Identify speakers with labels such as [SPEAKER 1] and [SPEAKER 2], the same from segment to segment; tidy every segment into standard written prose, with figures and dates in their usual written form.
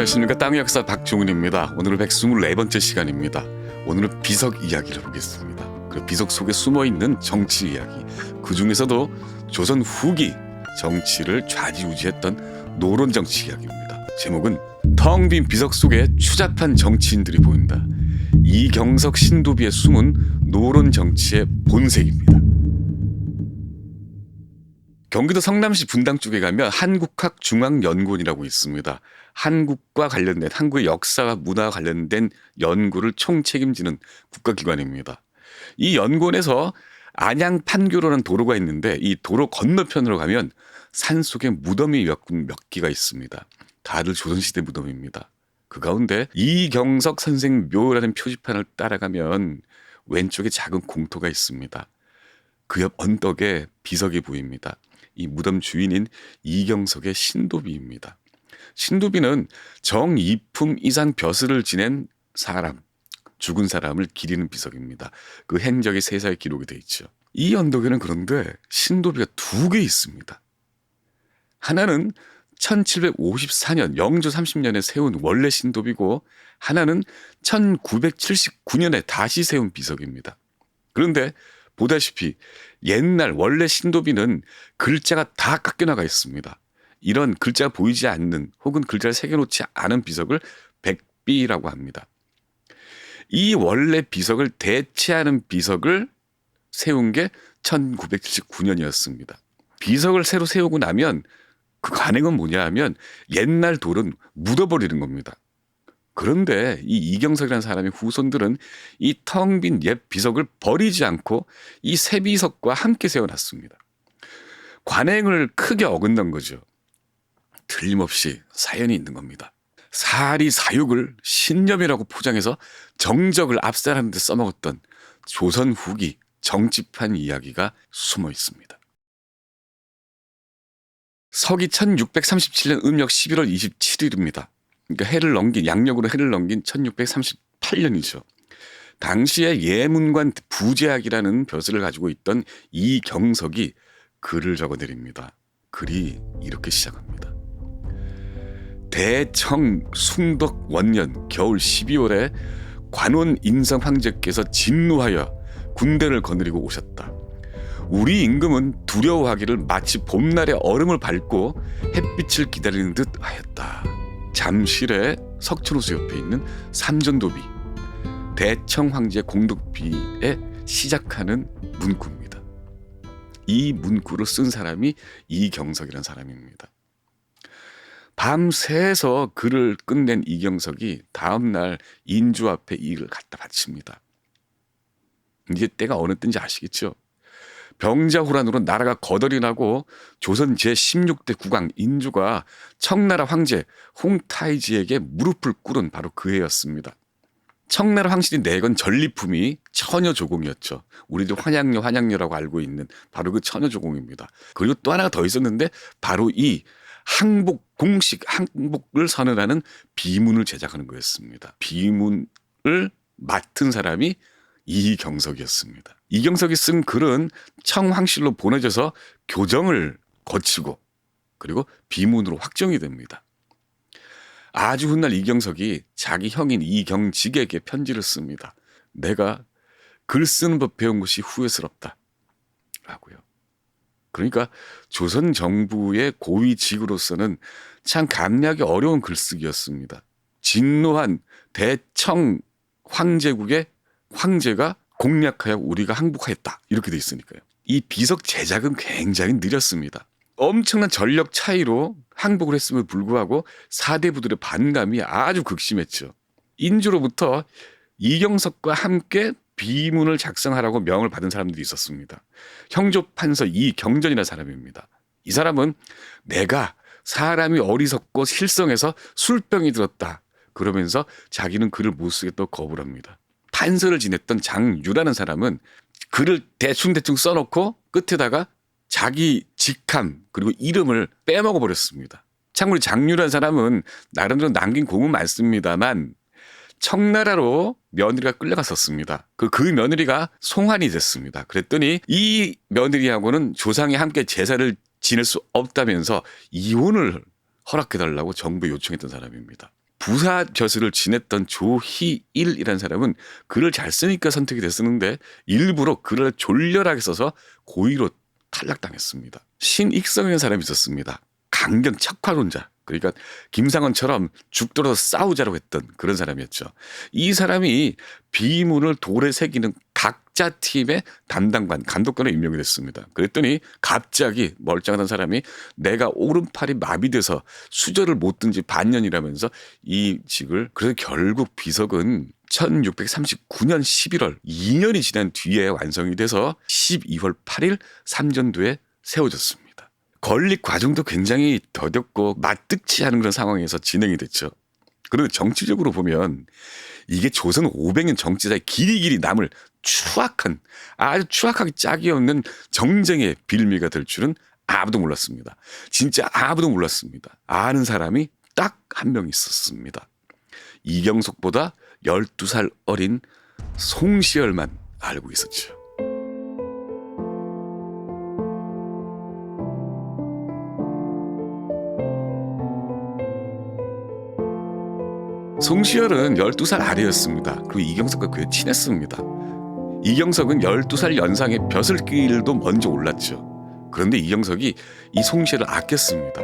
[SPEAKER 1] 안녕하십니까. 땅의 역사 박종훈입니다. 오늘은 124번째 시간입니다. 오늘은 비석 이야기를 보겠습니다. 그 비석 속에 숨어있는 정치 이야기, 그 중에서도 조선 후기 정치를 좌지우지했던 노론 정치 이야기입니다. 제목은 텅 빈 비석 속에 추잡한 정치인들이 보인다. 이경석 신도비의 숨은 노론 정치의 본색입니다. 경기도 성남시 분당 쪽에 가면 한국학중앙연구원이라고 있습니다. 한국과 관련된, 한국의 역사와 문화와 관련된 연구를 총책임지는 국가기관입니다. 이 연구원에서 안양 판교로라는 도로가 있는데 이 도로 건너편으로 가면 산속에 무덤이 몇 기가 있습니다. 다들 조선시대 무덤입니다. 그 가운데 이경석 선생 묘라는 표지판을 따라가면 왼쪽에 작은 공터가 있습니다. 그 옆 언덕에 비석이 보입니다. 이 무덤 주인인 이경석의 신도비입니다. 신도비는 정이품 이상 벼슬을 지낸 사람, 죽은 사람을 기리는 비석입니다. 그 행적이 세사에 기록이 되어 있죠. 이 언덕에는 그런데 신도비가 두 개 있습니다. 하나는 1754년 영조 30년에 세운 원래 신도비고, 하나는 1979년에 다시 세운 비석입니다. 그런데 보다시피 옛날 원래 신도비는 글자가 다 깎여나가 있습니다. 이런 글자가 보이지 않는, 혹은 글자를 새겨놓지 않은 비석을 백비라고 합니다. 이 원래 비석을 대체하는 비석을 세운 게 1979년이었습니다. 비석을 새로 세우고 나면 그 관행은 뭐냐 하면 옛날 돌은 묻어버리는 겁니다. 그런데 이 이경석이라는 사람의 후손들은 이 텅 빈 옛 비석을 버리지 않고 이 새 비석과 함께 세워놨습니다. 관행을 크게 어긋난 거죠. 틀림없이 사연이 있는 겁니다. 사리 사욕을 신념이라고 포장해서 정적을 압살하는 데 써먹었던 조선 후기 정치판 이야기가 숨어 있습니다. 서기 1637년 음력 11월 27일입니다. 그러니까 양력으로 해를 넘긴 1638년이죠. 당시에 예문관 부제학이라는 벼슬을 가지고 있던 이경석이 글을 적어내립니다. 글이 이렇게 시작합니다. 대청 숭덕 원년 겨울 12월에 관원 인성 황제께서 진노하여 군대를 거느리고 오셨다. 우리 임금은 두려워하기를 마치 봄날에 얼음을 밟고 햇빛을 기다리는 듯 하였다. 잠실의 석촌호수 옆에 있는 삼전도비, 대청 황제 공덕비에 시작하는 문구입니다. 이 문구를 쓴 사람이 이경석이라는 사람입니다. 밤새서 글을 끝낸 이경석이 다음날 인주 앞에 이 일을 갖다 바칩니다. 이제 때가 어느 때인지 아시겠죠? 병자호란으로 나라가 거덜이 나고 조선 제16대 국왕 인주가 청나라 황제 홍타이지에게 무릎을 꿇은 바로 그 해였습니다. 청나라 황실이 내건 전리품이 처녀조공이었죠. 우리들 환양녀라고 알고 있는 바로 그 처녀조공입니다. 그리고 또 하나가 더 있었는데 바로 이 공식 항복을 선언하는 비문을 제작하는 거였습니다. 비문을 맡은 사람이 이경석이었습니다. 이경석이 쓴 글은 청황실로 보내져서 교정을 거치고 그리고 비문으로 확정이 됩니다. 아주 훗날 이경석이 자기 형인 이경직에게 편지를 씁니다. 내가 글 쓰는 법 배운 것이 후회스럽다 라고요. 그러니까 조선 정부의 고위직으로서는 참 감내하기 어려운 글쓰기였습니다. 진노한 대청 황제국의 황제가 공략하여 우리가 항복하였다 이렇게 돼 있으니까요. 이 비석 제작은 굉장히 느렸습니다. 엄청난 전력 차이로 항복을 했음에도 불구하고 사대부들의 반감이 아주 극심했죠. 인주로부터 이경석과 함께 비문을 작성하라고 명을 받은 사람들이 있었습니다. 형조판서 이경전이라는 사람입니다. 이 사람은 내가 사람이 어리석고 실성해서 술병이 들었다 그러면서 자기는 글을 못 쓰겠다고 거부를 합니다. 판서를 지냈던 장유라는 사람은 글을 대충 써놓고 끝에다가 자기 직함 그리고 이름을 빼먹어 버렸습니다. 참고로 장유라는 사람은 나름대로 남긴 공은 많습니다만 청나라로 며느리가 끌려갔었습니다. 그 며느리가 송환이 됐습니다. 그랬더니 이 며느리하고는 조상이 함께 제사를 지낼 수 없다면서 이혼을 허락해달라고 정부에 요청했던 사람입니다. 부사 벼슬을 지냈던 조희일이라는 사람은 글을 잘 쓰니까 선택이 됐었는데 일부러 글을 졸렬하게 써서 고의로 탈락당했습니다. 신익성이라는 사람이 있었습니다. 강경 척화론자. 그러니까 김상원처럼 죽더라도 싸우자라고 했던 그런 사람이었죠. 이 사람이 비문을 돌에 새기는 각자 팀의 담당관, 감독관으로 임명이 됐습니다. 그랬더니 갑자기 멀쩡한 사람이 내가 오른팔이 마비돼서 수저를 못 든 지 반년이라면서 이 직을, 그래서 결국 비석은 1639년 11월 2년이 지난 뒤에 완성이 돼서 12월 8일 삼전도에 세워졌습니다. 건립 과정도 굉장히 더뎠고 맞득치 않은 그런 상황에서 진행이 됐죠. 그리고 정치적으로 보면 이게 조선 500년 정치사에 길이길이 남을 추악한, 아주 추악하게 짝이 없는 정쟁의 빌미가 될 줄은 아무도 몰랐습니다. 진짜 아무도 몰랐습니다. 아는 사람이 딱 한 명 있었습니다. 이경석보다 12살 어린 송시열만 알고 있었죠. 송시열은 12살 아래였습니다. 그리고 이경석과 그에 친했습니다. 이경석은 12살 연상의 벼슬길도 먼저 올랐죠. 그런데 이경석이 이 송시열을 아꼈습니다.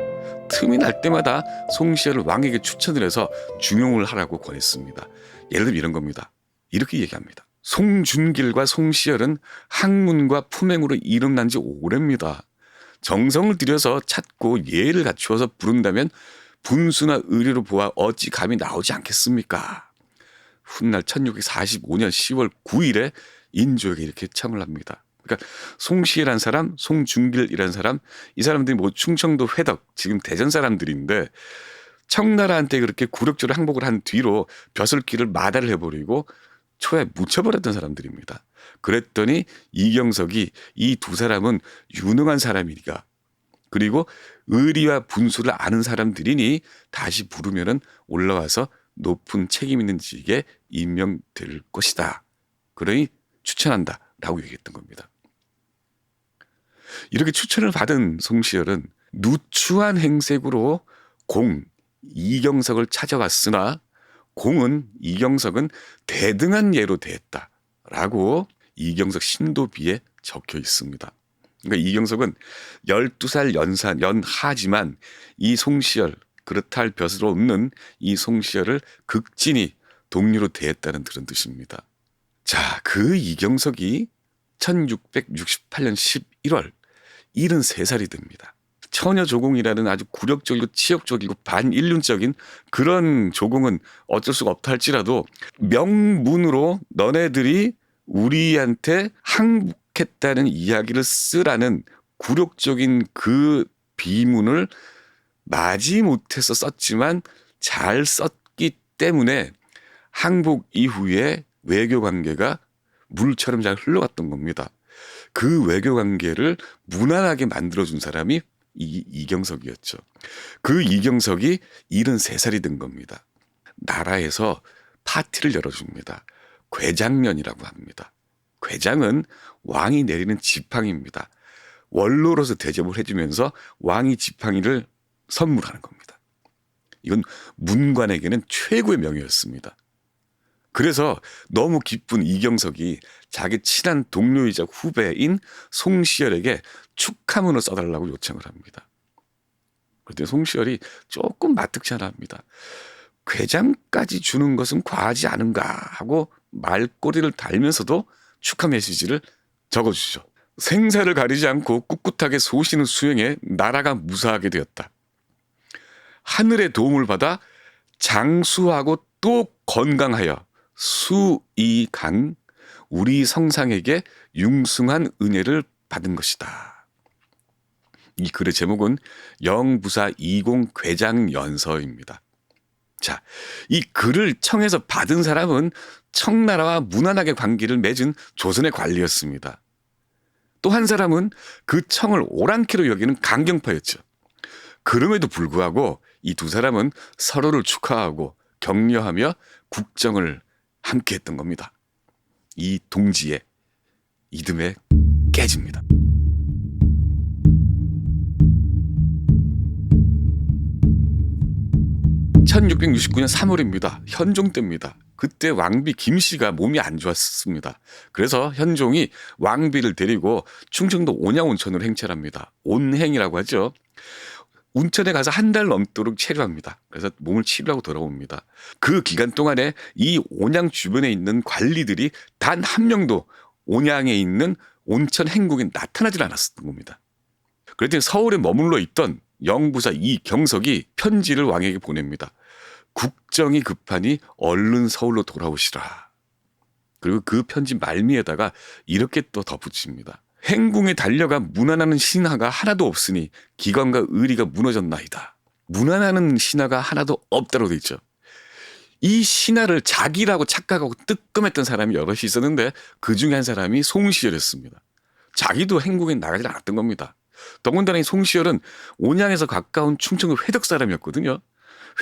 [SPEAKER 1] 틈이 날 때마다 송시열을 왕에게 추천을 해서 중용을 하라고 권했습니다. 예를 들면 이런 겁니다. 이렇게 얘기합니다. 송준길과 송시열은 학문과 품행으로 이름난 지 오래입니다. 정성을 들여서 찾고 예를 갖추어서 부른다면 분수나 의리로 보아 어찌 감이 나오지 않겠습니까? 훗날 1645년 10월 9일에 인조에게 이렇게 청을 합니다. 그러니까 송시열이라는 사람, 송준길이라는 사람, 이 사람들이 뭐 충청도 회덕, 지금 대전 사람들인데 청나라한테 그렇게 굴욕적으로 항복을 한 뒤로 벼슬길을 마다를 해버리고 초에 묻혀버렸던 사람들입니다. 그랬더니 이경석이 이 두 사람은 유능한 사람이니까, 그리고 의리와 분수를 아는 사람들이니 다시 부르면은 올라와서 높은 책임 있는 직에 임명될 것이다. 그러니 추천한다 라고 얘기했던 겁니다. 이렇게 추천을 받은 송시열은 누추한 행색으로 이경석을 찾아왔으나 이경석은 대등한 예로 대했다라고 이경석 신도비에 적혀 있습니다. 그러니까 이경석은 12살 연하지만 이 송시열, 그렇다 할 벼슬 없는 이 송시열을 극진히 동료로 대했다는 그런 뜻입니다. 자, 그 이경석이 1668년 11월 73살이 됩니다. 처녀조공이라는 아주 굴욕적이고 치욕적이고 반인륜적인 그런 조공은 어쩔 수가 없다 할지라도 명문으로 너네들이 우리한테 항복했다는 이야기를 쓰라는 굴욕적인 그 비문을 마지못해서 썼지만 잘 썼기 때문에 항복 이후에 외교관계가 물처럼 잘 흘러갔던 겁니다. 그 외교관계를 무난하게 만들어준 사람이 이경석이었죠. 그 이경석이 73살이 된 겁니다. 나라에서 파티를 열어줍니다. 괴장년이라고 합니다. 괴장은 왕이 내리는 지팡이입니다. 원로로서 대접을 해주면서 왕이 지팡이를 선물하는 겁니다. 이건 문관에게는 최고의 명예였습니다. 그래서 너무 기쁜 이경석이 자기 친한 동료이자 후배인 송시열에게 축하문을 써달라고 요청을 합니다. 그런데 송시열이 조금 마뜩치 않아 합니다. 괴장까지 주는 것은 과하지 않은가 하고 말꼬리를 달면서도 축하 메시지를 적어주죠. 생사를 가리지 않고 꿋꿋하게 소신을 수행해 나라가 무사하게 되었다. 하늘의 도움을 받아 장수하고 또 건강하여 수이강 우리 성상에게 융숭한 은혜를 받은 것이다. 이 글의 제목은 영부사 20 괴장연서입니다. 자, 이 글을 청해서 받은 사람은 청나라와 무난하게 관계를 맺은 조선의 관리였습니다. 또 한 사람은 그 청을 오랑캐로 여기는 강경파였죠. 그럼에도 불구하고 이 두 사람은 서로를 축하하고 격려하며 국정을 함께 했던 겁니다. 이 동지의 이듬해 깨집니다. 1669년 3월입니다. 현종 때입니다. 그때 왕비 김씨가 몸이 안 좋았습니다. 그래서 현종이 왕비를 데리고 충청도 온양온천으로 행차합니다. 온행이라고 하죠. 온천에 가서 한 달 넘도록 체류합니다. 그래서 몸을 치료하고 돌아옵니다. 그 기간 동안에 이 온양 주변에 있는 관리들이 단 한 명도 온양에 있는 온천 행궁에 나타나질 않았던 겁니다. 그랬더니 서울에 머물러 있던 영부사 이경석이 편지를 왕에게 보냅니다. 국정이 급하니 얼른 서울로 돌아오시라. 그리고 그 편지 말미에다가 이렇게 또 덧붙입니다. 행궁에 달려가 문안하는 신하가 하나도 없으니 기관과 의리가 무너졌나이다. 문안하는 신하가 하나도 없다고 돼 있죠. 이 신하를 자기라고 착각하고 뜨끔했던 사람이 여럿이 있었는데 그 중에 한 사람이 송시열이었습니다. 자기도 행궁에 나가지 않았던 겁니다. 더군다나 이 송시열은 온양에서 가까운 충청도 회덕 사람이었거든요.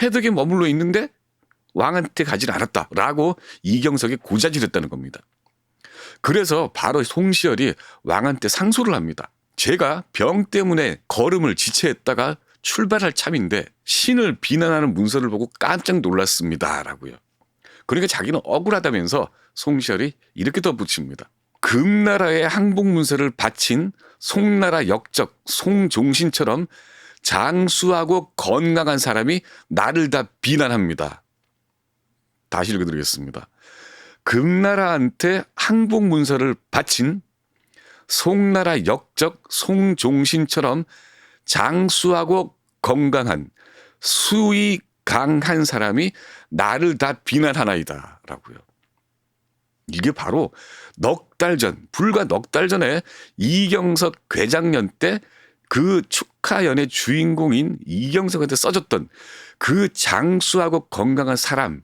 [SPEAKER 1] 회덕에 머물러 있는데 왕한테 가지 않았다라고 이경석이 고자질했다는 겁니다. 그래서 바로 송시열이 왕한테 상소를 합니다. 제가 병 때문에 걸음을 지체했다가 출발할 참인데 신을 비난하는 문서를 보고 깜짝 놀랐습니다. 라고요. 그러니까 자기는 억울하다면서 송시열이 이렇게 덧붙입니다. 금나라의 항복문서를 바친 송나라 역적 송종신처럼 장수하고 건강한 사람이 나를 다 비난합니다. 다시 읽어드리겠습니다. 금나라한테 항복문서를 바친 송나라 역적 송종신처럼 장수하고 건강한 수위 강한 사람이 나를 다 비난하나이다. 라고요. 이게 바로 불과 넉 달 전에 이경석 괴장년 때 그 축하연의 주인공인 이경석한테 써줬던 그 장수하고 건강한 사람,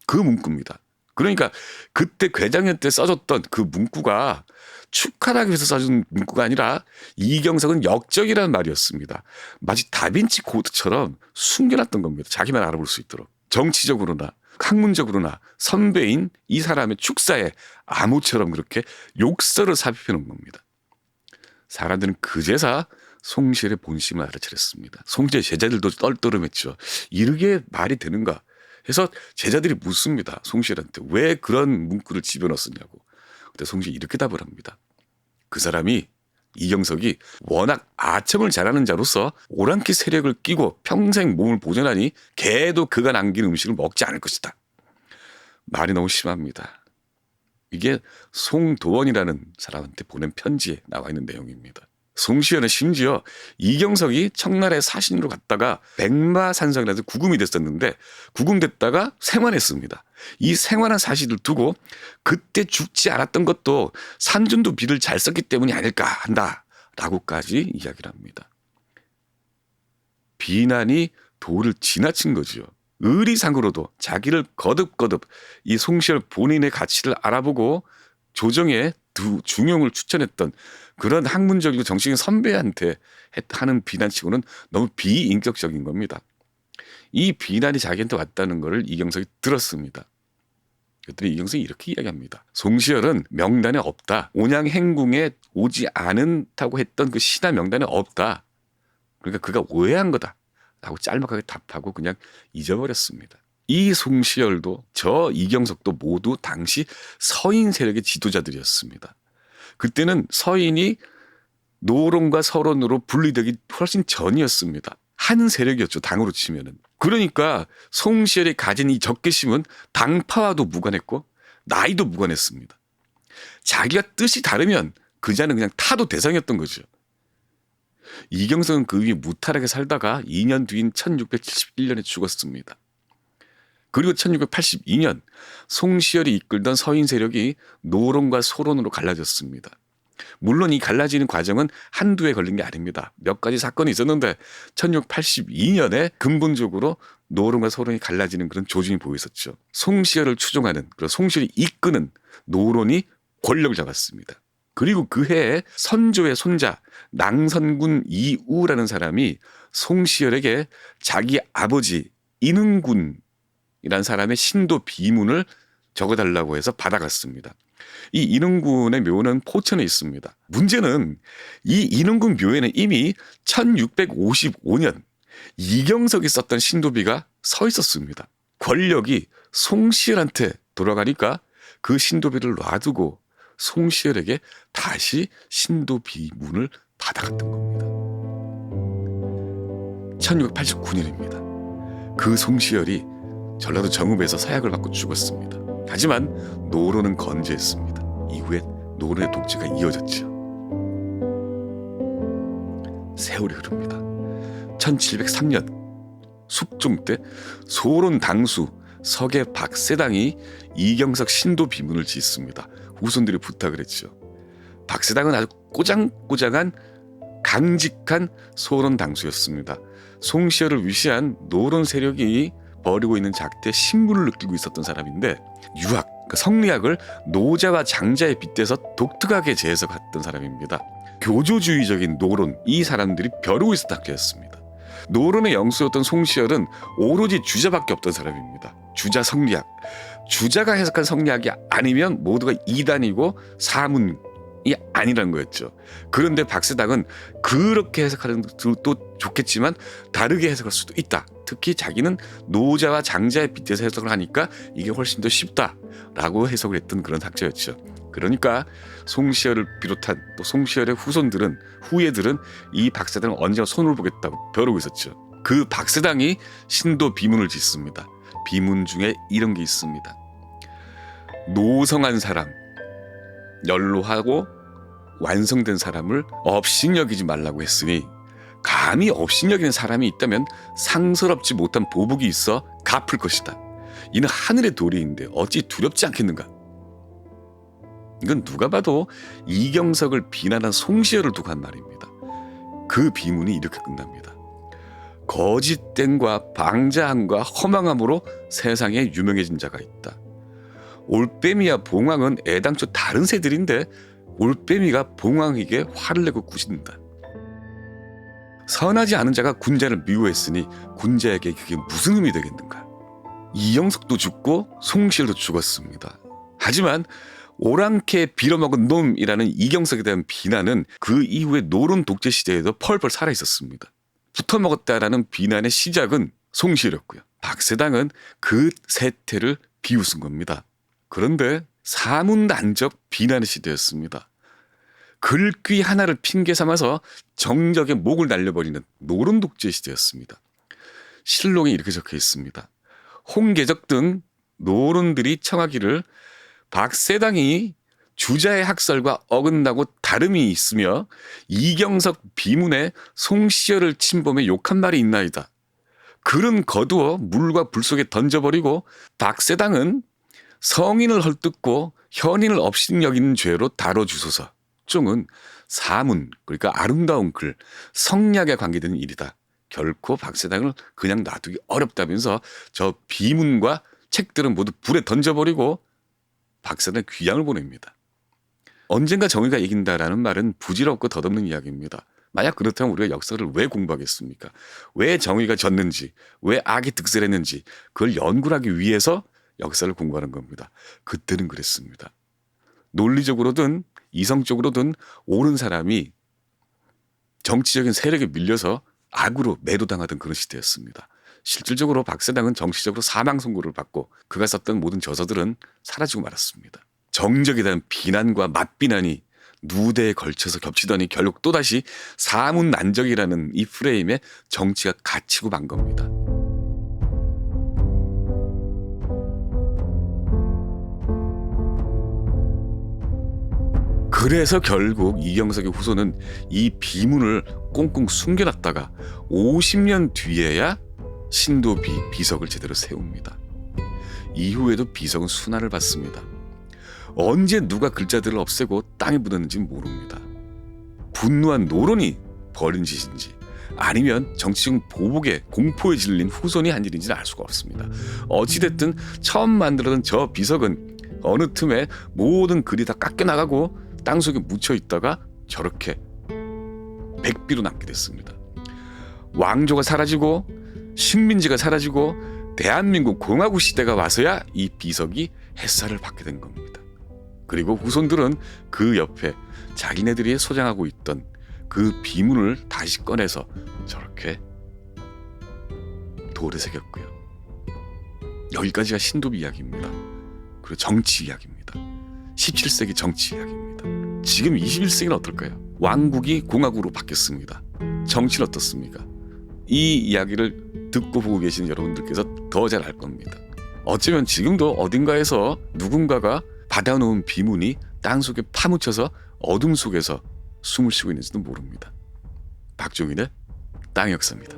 [SPEAKER 1] 그 문구입니다. 그러니까 그때 괴장년 때 써줬던 그 문구가 축하하기 위해서 써준 문구가 아니라 이경석은 역적이라는 말이었습니다. 마치 다빈치 코드처럼 숨겨놨던 겁니다. 자기만 알아볼 수 있도록. 정치적으로나 학문적으로나 선배인 이 사람의 축사에 암호처럼 그렇게 욕설을 삽입해 놓은 겁니다. 사람들은 그제서 송시열의 본심을 알아차렸습니다. 송시열 제자들도 떨떠름했죠. 이게 말이 되는가 해서 제자들이 묻습니다. 송시열한테 왜 그런 문구를 집어넣었냐고. 그때 송시열이 이렇게 답을 합니다. 그 사람이 이경석이 워낙 아첨을 잘하는 자로서 오랑캐 세력을 끼고 평생 몸을 보존하니 개도 그가 남긴 음식을 먹지 않을 것이다. 말이 너무 심합니다. 이게 송도원이라는 사람한테 보낸 편지에 나와 있는 내용입니다. 송시열은 심지어 이경석이 청나라의 사신으로 갔다가 백마산성이라서 구금이 됐었는데 구금됐다가 생환했습니다. 이 생환한 사실을 두고 그때 죽지 않았던 것도 산준도 비를 잘 썼기 때문이 아닐까 한다라고까지 이야기를 합니다. 비난이 도를 지나친 거죠. 의리상으로도 자기를 거듭거듭 이 송시열 본인의 가치를 알아보고 조정에 중용을 추천했던 그런 학문적이고 정치적인 선배한테 하는 비난치고는 너무 비인격적인 겁니다. 이 비난이 자기한테 왔다는 것을 이경석이 들었습니다. 그랬더니 이경석이 이렇게 이야기합니다. 송시열은 명단에 없다. 온양 행궁에 오지 않다고 했던 그 신하 명단에 없다. 그러니까 그가 오해한 거다. 라고 짤막하게 답하고 그냥 잊어버렸습니다. 이 송시열도 저 이경석도 모두 당시 서인 세력의 지도자들이었습니다. 그때는 서인이 노론과 서론으로 분리되기 훨씬 전이었습니다. 한 세력이었죠. 당으로 치면은. 그러니까 송시열이 가진 이 적개심은 당파와도 무관했고 나이도 무관했습니다. 자기가 뜻이 다르면 그 자는 그냥 타도 대상이었던 거죠. 이경석은 그 위에 무탈하게 살다가 2년 뒤인 1671년에 죽었습니다. 그리고 1682년 송시열이 이끌던 서인 세력이 노론과 소론으로 갈라졌습니다. 물론 이 갈라지는 과정은 한두 해 걸린 게 아닙니다. 몇 가지 사건이 있었는데 1682년에 근본적으로 노론과 소론이 갈라지는 그런 조짐이 보였었죠. 송시열을 추종하는, 그리고 송시열이 이끄는 노론이 권력을 잡았습니다. 그리고 그 해에 선조의 손자 낭선군 이우라는 사람이 송시열에게 자기 아버지 인흥군이라는 사람의 신도 비문을 적어달라고 해서 받아갔습니다. 이 인흥군의 묘는 포천에 있습니다. 문제는 이 인흥군 묘에는 이미 1655년 이경석이 썼던 신도비가 서 있었습니다. 권력이 송시열한테 돌아가니까 그 신도비를 놔두고 송시열에게 다시 신도비문을 받아갔던 겁니다. 1689년입니다. 그 송시열이 전라도 정읍에서 사약을 받고 죽었습니다. 하지만 노론은 건재했습니다. 이후에 노론의 독재가 이어졌죠. 세월이 흐릅니다. 1703년 숙종 때 소론 당수 서계 박세당이 이경석 신도 비문을 짓습니다. 후손들이 부탁을 했죠. 박세당은 아주 꼬장꼬장한 강직한 소론 당수였습니다. 송시열을 위시한 노론 세력이 벌이고 있는 작태에 신분을 느끼고 있었던 사람인데 유학, 성리학을 노자와 장자에 빗대서 독특하게 재해석했던 사람입니다. 교조주의적인 노론, 이 사람들이 벼르고 있었던 학교였습니다. 노론의 영수였던 송시열은 오로지 주자밖에 없던 사람입니다. 주자 성리학. 주자가 해석한 성리학이 아니면 모두가 이단이고 사문이 아니라는 거였죠. 그런데 박세당은 그렇게 해석하는 것도 좋겠지만 다르게 해석할 수도 있다. 특히 자기는 노자와 장자에 빗대서 해석을 하니까 이게 훨씬 더 쉽다라고 해석을 했던 그런 학자였죠. 그러니까 송시열을 비롯한 또 송시열의 후예들은 이 박세당을 언제나 손을 보겠다고 벼르고 있었죠. 그 박세당이 신도 비문을 짓습니다. 비문 중에 이런 게 있습니다. 노성한 사람, 연로하고 완성된 사람을 업신여기지 말라고 했으니 감히 업신여기는 사람이 있다면 상스럽지 못한 보복이 있어 갚을 것이다. 이는 하늘의 도리인데 어찌 두렵지 않겠는가? 이건 누가 봐도 이경석을 비난한 송시열을 두고 한 말입니다. 그 비문이 이렇게 끝납니다. 거짓됨과 방자함과 허망함으로 세상에 유명해진 자가 있다. 올빼미와 봉황은 애당초 다른 새들인데 올빼미가 봉황에게 화를 내고 꾸짖는다. 선하지 않은 자가 군자를 미워했으니 군자에게 그게 무슨 의미 되겠는가? 이경석도 죽고 송시열도 죽었습니다. 하지만 오랑캐 빌어먹은 놈이라는 이경석에 대한 비난은 그 이후에 노론 독재 시대에도 펄펄 살아있었습니다. 붙어먹었다라는 비난의 시작은 송시열이었고요. 박세당은 그 세태를 비웃은 겁니다. 그런데 사문난적 비난의 시대였습니다. 글귀 하나를 핑계 삼아서 정적의 목을 날려버리는 노론 독재 시대였습니다. 실록에 이렇게 적혀 있습니다. 홍계적 등 노론들이 청하기를 박세당이 주자의 학설과 어긋나고 다름이 있으며 이경석 비문에 송시열을 침범해 욕한 말이 있나이다. 글은 거두어 물과 불 속에 던져버리고 박세당은 성인을 헐뜯고 현인을 업신여기는 죄로 다뤄주소서. 종은 사문, 그러니까 아름다운 글, 성리학에 관계되는 일이다. 결코 박세당을 그냥 놔두기 어렵다면서 저 비문과 책들은 모두 불에 던져버리고 박세당 귀양을 보냅니다. 언젠가 정의가 이긴다라는 말은 부질없고 덧없는 이야기입니다. 만약 그렇다면 우리가 역사를 왜 공부하겠습니까? 왜 정의가 졌는지, 왜 악이 득세했는지 그걸 연구를 하기 위해서 역사를 공부하는 겁니다. 그때는 그랬습니다. 논리적으로든 이성적으로든 옳은 사람이 정치적인 세력에 밀려서 악으로 매도당하던 그런 시대였습니다. 실질적으로 박세당은 정치적으로 사망 선고를 받고 그가 썼던 모든 저서들은 사라지고 말았습니다. 정적에 대한 비난과 맞비난이 누대에 걸쳐서 겹치더니 결국 또다시 사문난적이라는 이 프레임에 정치가 갇히고 만 겁니다. 그래서 결국 이경석의 후손은 이 비문을 꽁꽁 숨겨놨다가 50년 뒤에야 신도비 비석을 제대로 세웁니다. 이후에도 비석은 순환을 받습니다. 언제 누가 글자들을 없애고 땅에 묻었는지 모릅니다. 분노한 노론이 벌인 짓인지 아니면 정치적 보복에 공포에 질린 후손이 한 일인지는 알 수가 없습니다. 어찌됐든 처음 만들어둔 저 비석은 어느 틈에 모든 글이 다 깎여나가고 땅속에 묻혀있다가 저렇게 백비로 남게 됐습니다. 왕조가 사라지고 식민지가 사라지고 대한민국 공화국 시대가 와서야 이 비석이 햇살을 받게 된 겁니다. 그리고 후손들은 그 옆에 자기네들이 소장하고 있던 그 비문을 다시 꺼내서 저렇게 돌에 새겼고요. 여기까지가 신도부 이야기입니다. 그리고 정치 이야기입니다. 17세기 정치 이야기입니다. 지금 21세기는 어떨까요? 왕국이 공화국으로 바뀌었습니다. 정치는 어떻습니까? 이 이야기를 듣고 보고 계시는 여러분들께서 더 잘 알 겁니다. 어쩌면 지금도 어딘가에서 누군가가 받아놓은 비문이 땅속에 파묻혀서 어둠 속에서 숨을 쉬고 있는지도 모릅니다. 박종인의 땅의 역사입니다.